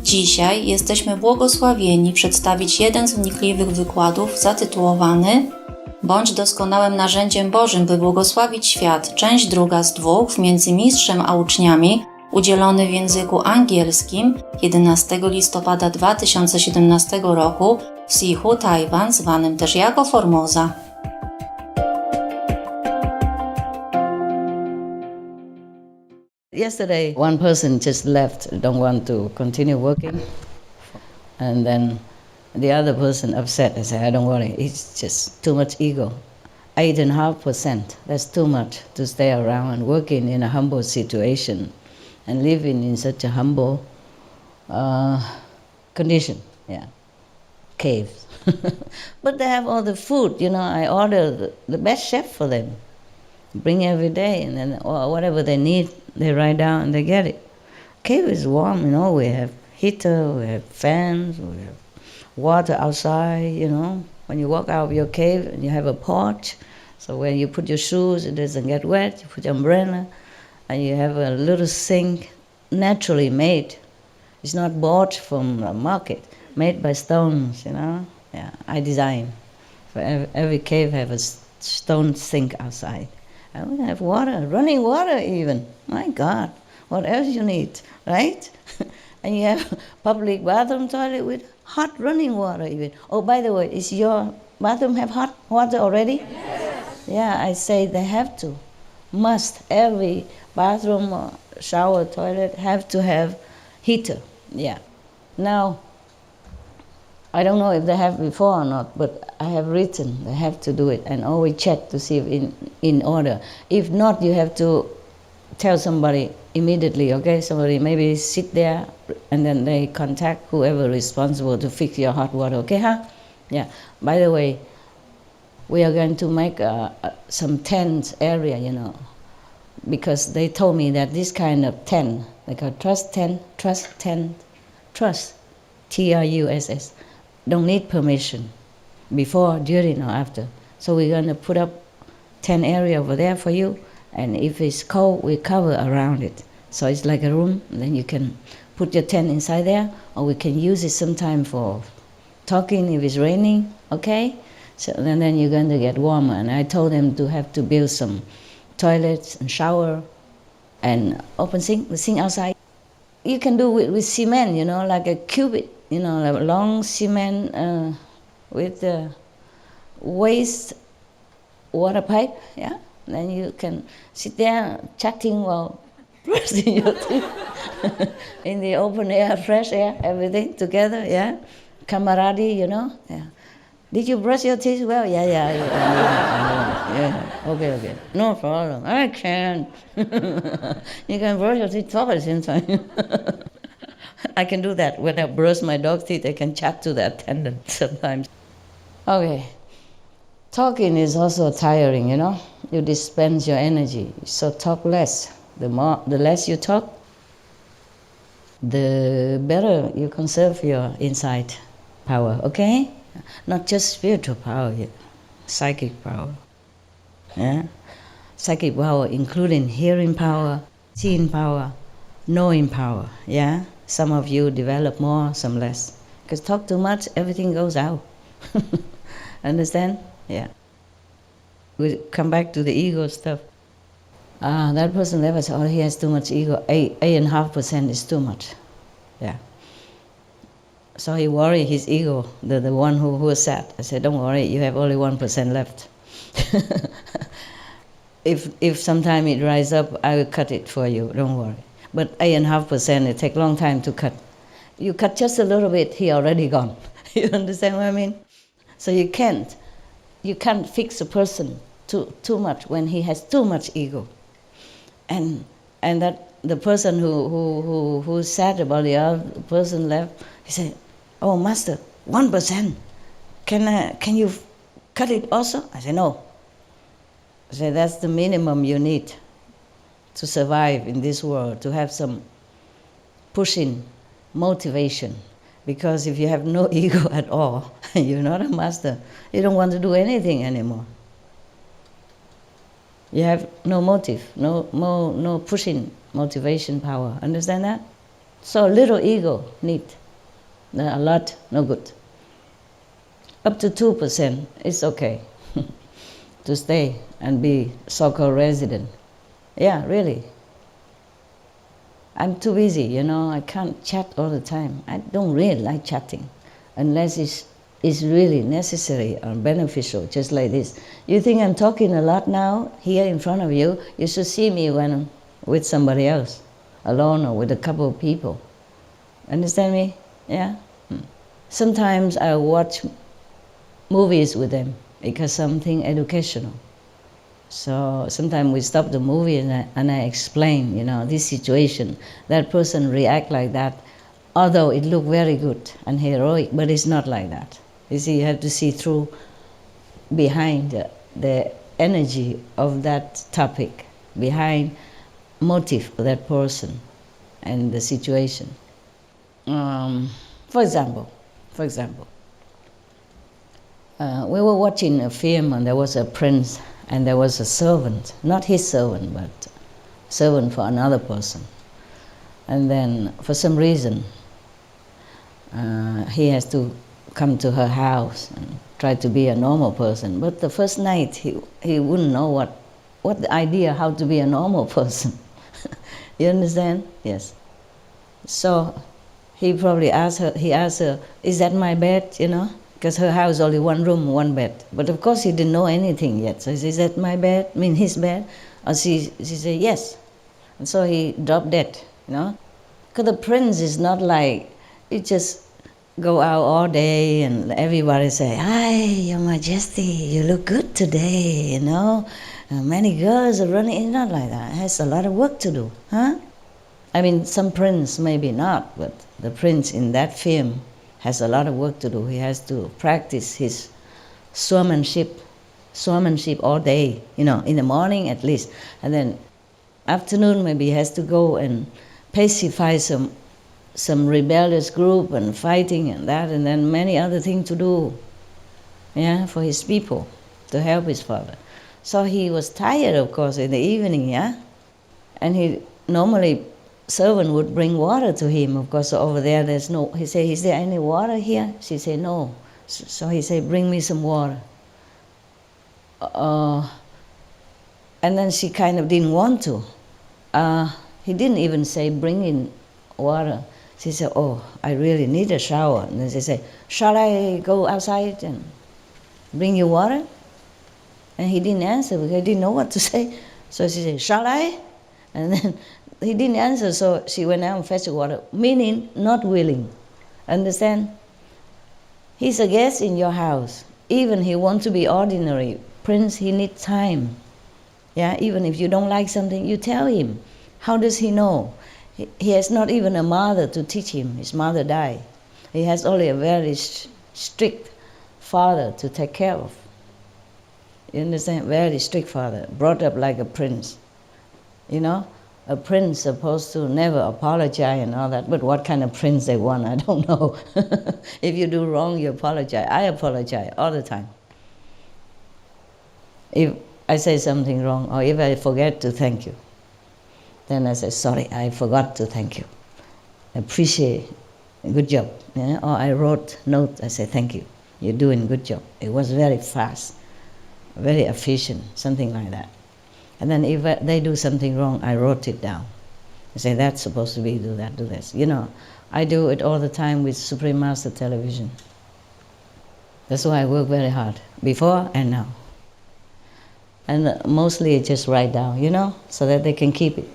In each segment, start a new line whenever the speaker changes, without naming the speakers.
Dzisiaj jesteśmy błogosławieni przedstawić jeden z wnikliwych wykładów zatytułowany Bądź doskonałym narzędziem Bożym, by błogosławić świat. Część druga z dwóch między mistrzem a uczniami, udzielony w języku angielskim 11 listopada 2017 roku w Sihu, Tajwan, zwanym też jako Formosa.
Yesterday, one person just left, don't want to continue working. And then the other person upset. I said, don't worry, it's just too much ego. 8.5%, that's too much to stay around and working in a humble situation and living in such a humble condition. Yeah, caves. But they have all the food, I order the best chef for them. Bring every day, and then whatever they need, they write down and they get it. Cave is warm, we have heater, we have fans, we have water outside, When you walk out of your cave and you have a porch, so when you put your shoes, it doesn't get wet, you put your umbrella, and you have a little sink naturally made. It's not bought from a market, made by stones, Yeah, I design. For every cave have a stone sink outside. And we have water, running water even. My God, what else you need, right? And you have public bathroom toilet with hot running water even. Oh, by the way, is your bathroom have hot water already? Yes. Yeah, I say they have to. Must. Every bathroom, shower, toilet have to have heater. Yeah. Now, I don't know if they have before or not, but I have written they have to do it and always check to see if in order. If not, you have to tell somebody immediately, okay? Somebody maybe sit there and then they contact whoever responsible to fix your hot water, okay, huh? Yeah. By the way, we are going to make some tent area, because they told me that this kind of tent, like a trust tent, trust, TRUSS, don't need permission before, during, or after. So we're going to put up tent area over there for you, and if it's cold, we cover around it. So it's like a room, and then you can put your tent inside there, or we can use it sometime for talking if it's raining, okay? So and then you're going to get warmer. And I told them to have to build some toilets and shower and open sink, the sink outside. You can do it with cement, like a cubit, like a long cement with the waste water pipe, yeah? Then you can sit there chatting while brushing your teeth in the open air, fresh air, everything together, yeah? Camaraderie, yeah. Did you brush your teeth well? Yeah. Okay. No problem. I can. You can brush your teeth twice in time. I can do that. When I brush my dog's teeth, I can chat to the attendant sometimes. Okay. Talking is also tiring, You dispense your energy. So talk less. The less you talk, the better you conserve your inside power, okay? Not just spiritual power, psychic power. Yeah? Psychic power including hearing power, seeing power, knowing power, yeah? Some of you develop more, some less. Because talk too much, everything goes out. Understand? Yeah. We come back to the ego stuff. That person never said, he has too much ego. 8.5% is too much. Yeah. So he worried his ego, the one who was sad. I said, don't worry, you have only 1% left. If sometime it rise up, I will cut it for you, don't worry. But 8.5%, it take long time to cut. You cut just a little bit, he already gone. You understand what I mean? So you can't fix a person too much when he has too much ego. And that the person who's sad about the other person left, he said, oh, Master, 1%. Can you cut it also? I said, no. I said, that's the minimum you need to survive in this world, to have some pushing motivation. Because if you have no ego at all, you're not a master, you don't want to do anything anymore. You have no motive, no pushing motivation power. Understand that? So little ego need. A lot, no good. Up to 2% is okay to stay and be so-called resident. Yeah, really. I'm too busy, you know, I can't chat all the time. I don't really like chatting unless it's really necessary or beneficial, just like this. You think I'm talking a lot now here in front of you? You should see me when I'm with somebody else, alone or with a couple of people. Understand me? Yeah? Sometimes I watch movies with them because something educational. So sometimes we stop the movie and I explain, you know, this situation, that person react like that, although it look very good and heroic, but it's not like that. You see, you have to see through behind the energy of that topic, behind motive of that person and the situation. For example, we were watching a film and there was a prince and there was a servant, not his servant, but servant for another person. And then for some reason, he has to come to her house and try to be a normal person. But the first night, he wouldn't know what the idea how to be a normal person. You understand? Yes. So he probably asked her, is that my bed, you know? Because her house only one room, one bed. But of course he didn't know anything yet. So he said, is that my bed? I mean his bed? Or she said, yes. And so he dropped dead, you know? Because the prince is not like, you just go out all day and everybody say, hi, your majesty, you look good today, you know? Many girls are running, it's not like that. It has a lot of work to do, huh? I mean, some prince maybe not, but the prince in that film has a lot of work to do. He has to practice his swordsmanship all day, you know, in the morning at least. And then afternoon maybe he has to go and pacify some rebellious group and fighting and that, and then many other things to do, yeah, for his people, to help his father. So he was tired, of course, in the evening, yeah? And he normally, servant would bring water to him, of course. So over there, there's no, he said, is there any water here? She said, no. So he said, bring me some water. And then she kind of didn't want to. He didn't even say, bring in water. She said, oh, I really need a shower. And then she said, shall I go outside and bring you water? And he didn't answer because he didn't know what to say. So she said, shall I? And then he didn't answer, so she went out and fetched water, meaning not willing. Understand? He's a guest in your house. Even he wants to be ordinary prince, he needs time. Yeah, even if you don't like something, you tell him. How does he know? He has not even a mother to teach him. His mother died. He has only a very strict father to take care of. You understand? Very strict father, brought up like a prince. You know? A prince supposed to never apologize and all that, but what kind of prince they want, I don't know. If you do wrong, you apologize. I apologize all the time. If I say something wrong, or if I forget to thank you, then I say, sorry, I forgot to thank you. Appreciate, good job. Yeah? Or I wrote note, I say, thank you, you're doing good job. It was very fast, very efficient, something like that. And then if they do something wrong, I wrote it down. I say, that's supposed to be, do that, do this. You know, I do it all the time with Supreme Master Television. That's why I work very hard, before and now. And mostly I just write down, you know, so that they can keep it.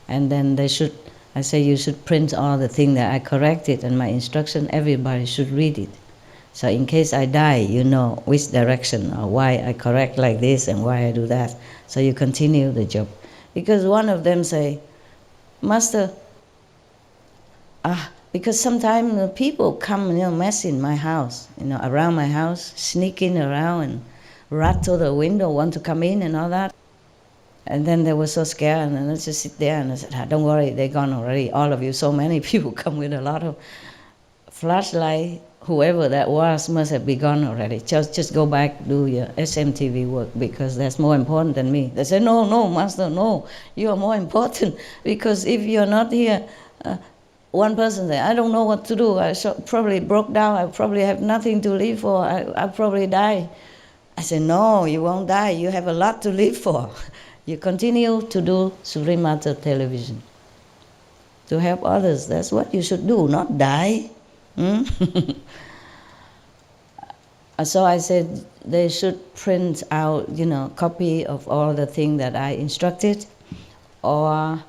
And then they should, I say, you should print all the things that I corrected and my instruction, everybody should read it. So in case I die, you know which direction or why I correct like this and why I do that. So you continue the job. Because one of them say, Master, because sometimes people come, you know, mess in my house, you know, around my house, sneaking around and rattle the window, want to come in and all that. And then they were so scared, and then I just sit there and I said, don't worry, they're gone already. All of you, so many people come with a lot of flashlight. Whoever that was must have been gone already. Just go back, do your SMTV work, because that's more important than me. They said, no, Master, no, you are more important, because if you're not here, one person said, I don't know what to do. I probably broke down. I probably have nothing to live for. I probably die. I said, no, you won't die. You have a lot to live for. You continue to do Supreme Master Television. To help others, that's what you should do, not die. So I said they should print out, copy of all the things that I instructed or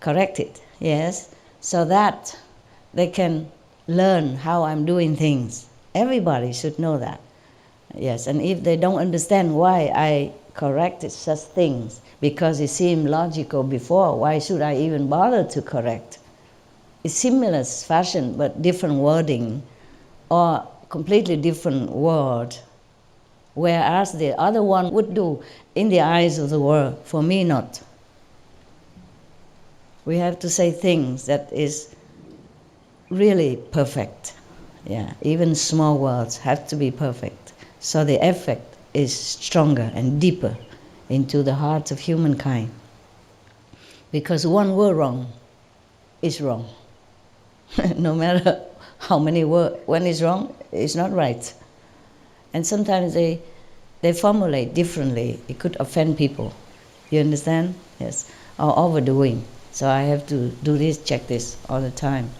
correct it, yes, so that they can learn how I'm doing things. Everybody should know that, yes. And if they don't understand why I corrected such things, because it seemed logical before, why should I even bother to correct? It's similar fashion, but different wording, or completely different word, whereas the other one would do in the eyes of the world, for me not. We have to say things that is really perfect. Yeah, even small words have to be perfect, so the effect is stronger and deeper into the hearts of humankind. Because one word wrong is wrong. No matter how many words, when it's wrong, it's not right. And sometimes they formulate differently. It could offend people. You understand? Yes. Or overdoing. So I have to do this, check this all the time.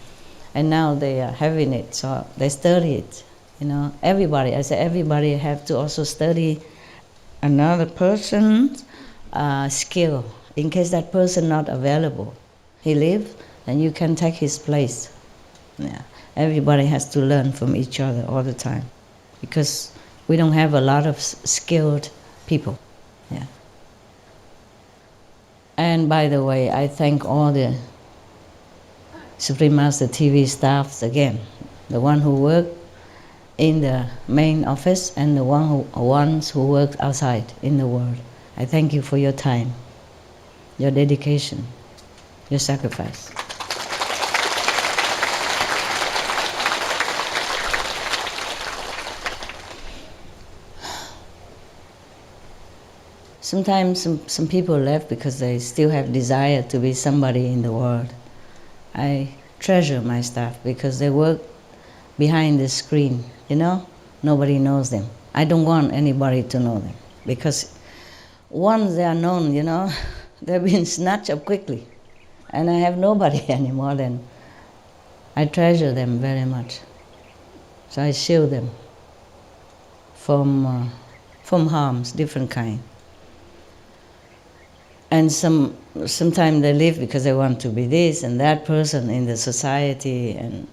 And now they are having it, so they study it. Everybody, I say everybody have to also study another person's skill, in case that person not available. He lives, and you can take his place. Yeah. Everybody has to learn from each other all the time, because we don't have a lot of skilled people. Yeah. And by the way, I thank all the Supreme Master TV staffs again, the one who work in the main office and the ones who work outside in the world. I thank you for your time, your dedication, your sacrifice. Sometimes some people left because they still have desire to be somebody in the world. I treasure my staff because they work behind the screen, Nobody knows them. I don't want anybody to know them, because once they are known, they've been snatched up quickly. And I have nobody anymore then. I treasure them very much. So I shield them from harms, different kind. And sometimes they live because they want to be this and that person in the society, and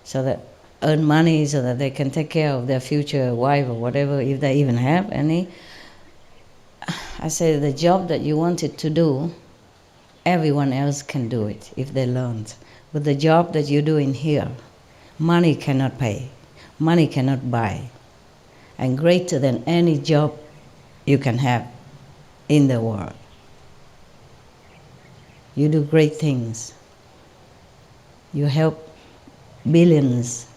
so that earn money so that they can take care of their future wife or whatever, if they even have any. I say the job that you wanted to do, everyone else can do it if they learned. But the job that you're doing here, money cannot pay, money cannot buy, and greater than any job you can have in the world. You do great things. You help billions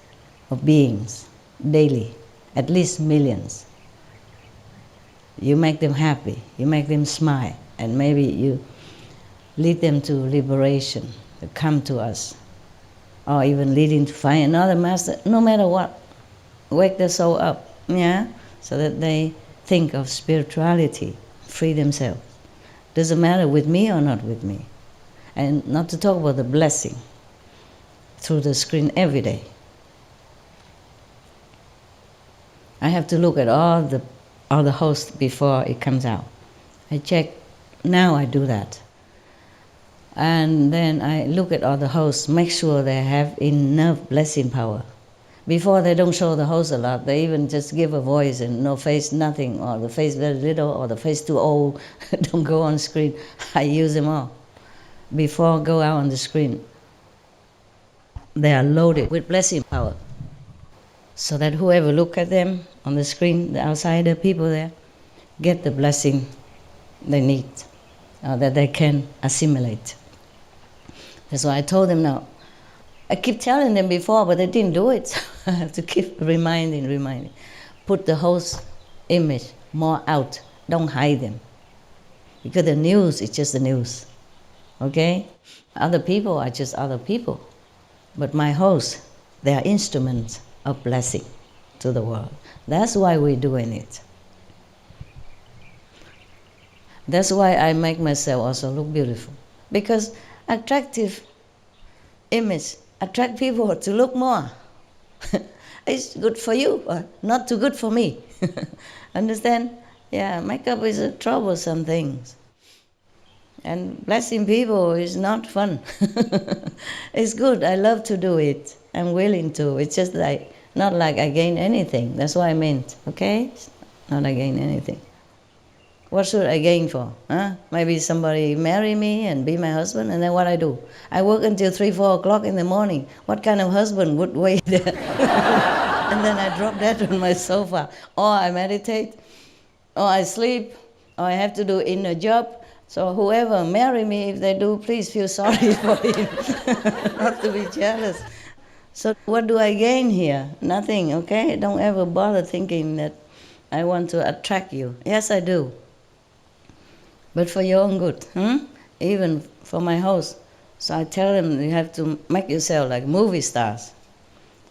of beings daily, at least millions. You make them happy, you make them smile, and maybe you lead them to liberation, to come to us, or even leading to find another master, no matter what. Wake their soul up, so that they think of spirituality, free themselves. Doesn't matter with me or not with me. And not to talk about the blessing through the screen every day. I have to look at all the hosts before it comes out. I check, now I do that. And then I look at all the hosts, make sure they have enough blessing power. Before, they don't show the host a lot. They even just give a voice and no face, nothing, or the face very little, or the face too old, don't go on screen. I use them all. Before go out on the screen, they are loaded with blessing power, so that whoever look at them on the screen, the outsider people there, get the blessing they need, that they can assimilate. That's why I told them now. I keep telling them before, but they didn't do it. So I have to keep reminding. Put the host image more out. Don't hide them. Because the news is just the news. Okay? Other people are just other people. But my hosts, they are instruments of blessing to the world. That's why we're doing it. That's why I make myself also look beautiful. Because attractive image attract people to look more. It's good for you, but not too good for me. Understand? Yeah, makeup is a troublesome thing. And blessing people is not fun. It's good, I love to do it. I'm willing to. It's just like, not like I gain anything. That's what I meant, okay? Not I gain anything. What should I gain for? Huh? Maybe somebody marry me and be my husband, and then what I do? I work until 3, 4 o'clock in the morning. What kind of husband would wait there? And then I drop that on my sofa. Or I meditate, or I sleep, or I have to do inner job. So whoever marry me, if they do, please feel sorry for him. Not to be jealous. So what do I gain here? Nothing, okay? Don't ever bother thinking that I want to attract you. Yes, I do. But for your own good, even for my host. So I tell them you have to make yourself like movie stars.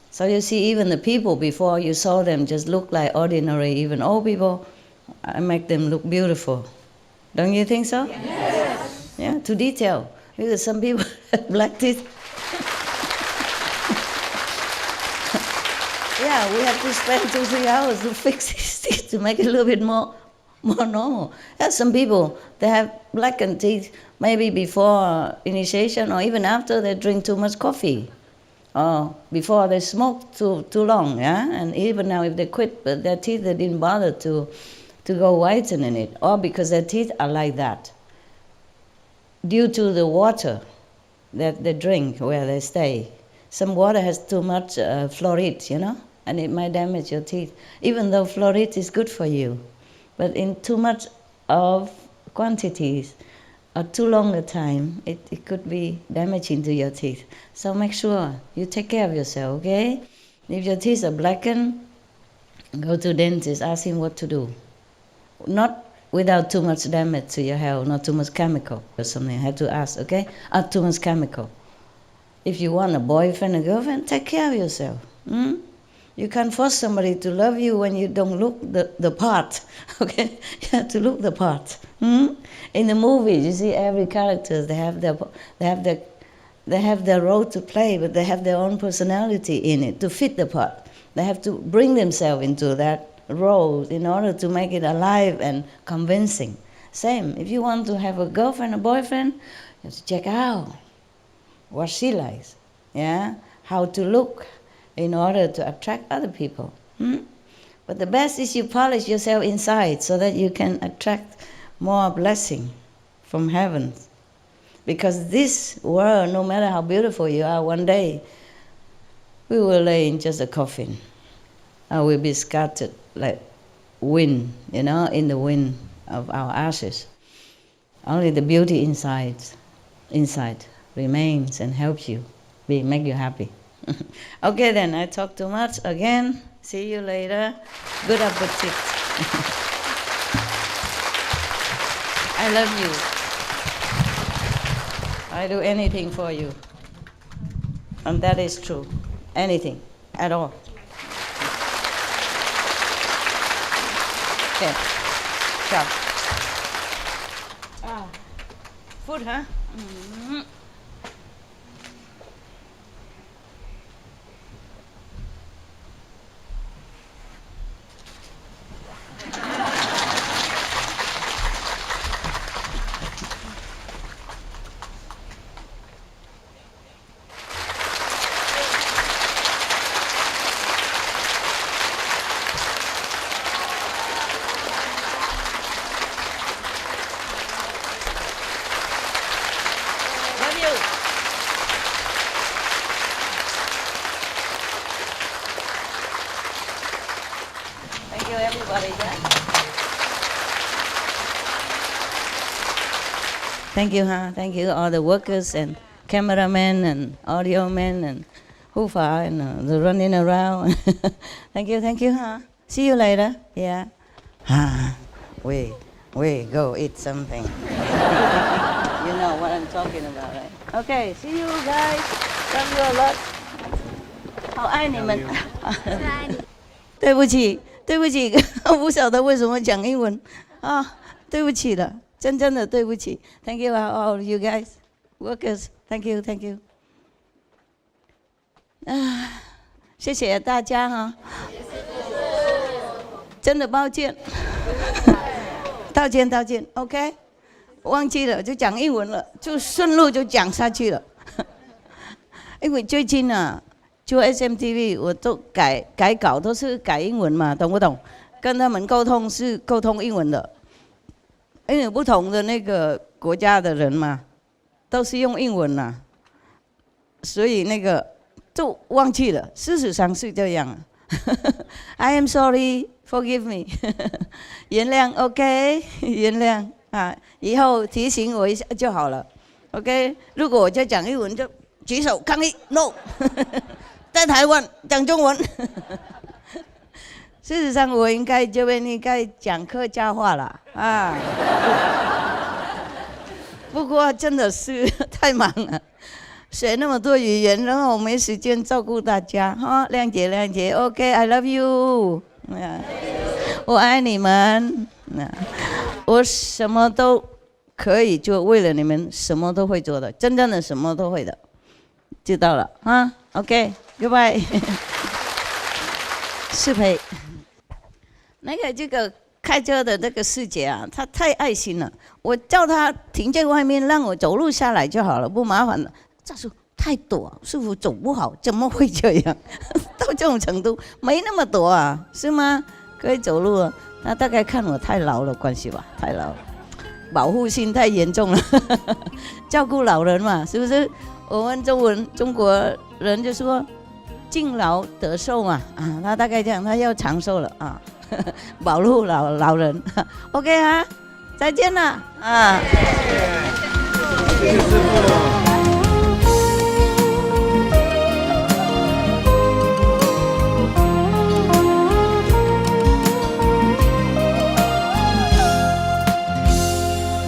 So you see, even the people before you saw them just look like ordinary, even old people, I make them look beautiful. Don't you think so? Yes. Yeah, to detail. Because some people have black teeth. Yeah, we have to spend 2-3 hours to fix his teeth to make it a little bit more normal. Yeah, some people, they have blackened teeth maybe before initiation or even after they drink too much coffee. Or before they smoke too long, yeah? And even now if they quit, but their teeth, they didn't bother to go whitening it. Or because their teeth are like that. Due to the water that they drink where they stay. Some water has too much fluoride, you know? And it might damage your teeth. Even though fluoride is good for you. But in too much of quantities or too long a time, it could be damaging to your teeth. So make sure you take care of yourself, okay? If your teeth are blackened, go to dentist, ask him what to do. Not without too much damage to your health, not too much chemical or something. I have to ask, okay? Not too much chemical. If you want a boyfriend or girlfriend, take care of yourself. You can't force somebody to love you when you don't look the part, okay? You have to look the part. In the movies, you see every character, they have their role to play, but they have their own personality in it to fit the part. They have to bring themselves into that role in order to make it alive and convincing. Same, if you want to have a girlfriend or boyfriend, you have to check out what she likes, yeah? How to look in order to attract other people. But the best is you polish yourself inside so that you can attract more blessing from heaven. Because this world, no matter how beautiful you are, one day we will lay in just a coffin. Or we'll be scattered like wind, you know, in the wind of our ashes. Only the beauty inside remains and helps you, make you happy. Okay then, I talk too much again. See you later. Good appetite. I love you. I do anything for you. And that is true. Anything at all. Okay. Ciao. Food, huh? Thank you, everybody. Thank you, huh? Thank you, all the workers and cameramen and audio men and hoofa and the running around. Thank you, huh? See you later. Yeah. We go eat something. You know what I'm talking about, right? Okay, see you guys. Love you a lot. 好爱你们。对不起，对不起，我不晓得为什么讲英文啊，对不起了，真正的对不起。Thank you all you guys, workers. Thank you, thank you. 啊，谢谢大家哈。真的抱歉，道歉 ，OK。忘记了就讲英文了，就顺路就讲下去了。因为最近啊，做 SMTV 我都改稿都是改英文嘛，懂不懂？跟他们沟通是沟通英文的，因为不同的那个国家的人嘛，都是用英文啦，所以那个就忘记了。事实上是这样。I am sorry, forgive me. 原谅 ，OK， 原谅啊，以后提醒我一下就好了 ，OK。如果我在讲英文就举手抗议 ，No， 在台湾讲中文。事实上，我应该讲客家话了啊。不过真的是太忙了，学那么多语言，然后我没时间照顾大家哈，谅解 ，OK，I love you， 我爱你们，我什么都可以做，为了你们什么都会做的，真正的什么都会的，知道了啊 ，OK，Goodbye， 适配。这个开车的这个师姐啊，她太爱心了。我叫她停在外面，让我走路下来就好了，不麻烦了。她说太陡，师傅走不好，怎么会这样？到这种程度，没那么陡啊，是吗？可以走路啊。她大概看我太老了关系吧，太老了，保护性太严重了。照顾老人嘛，是不是？我们中国人就说敬老得寿嘛，啊，他大概这样，他要长寿了啊。保护老人 ，OK 啊，再见了啊！谢谢师傅。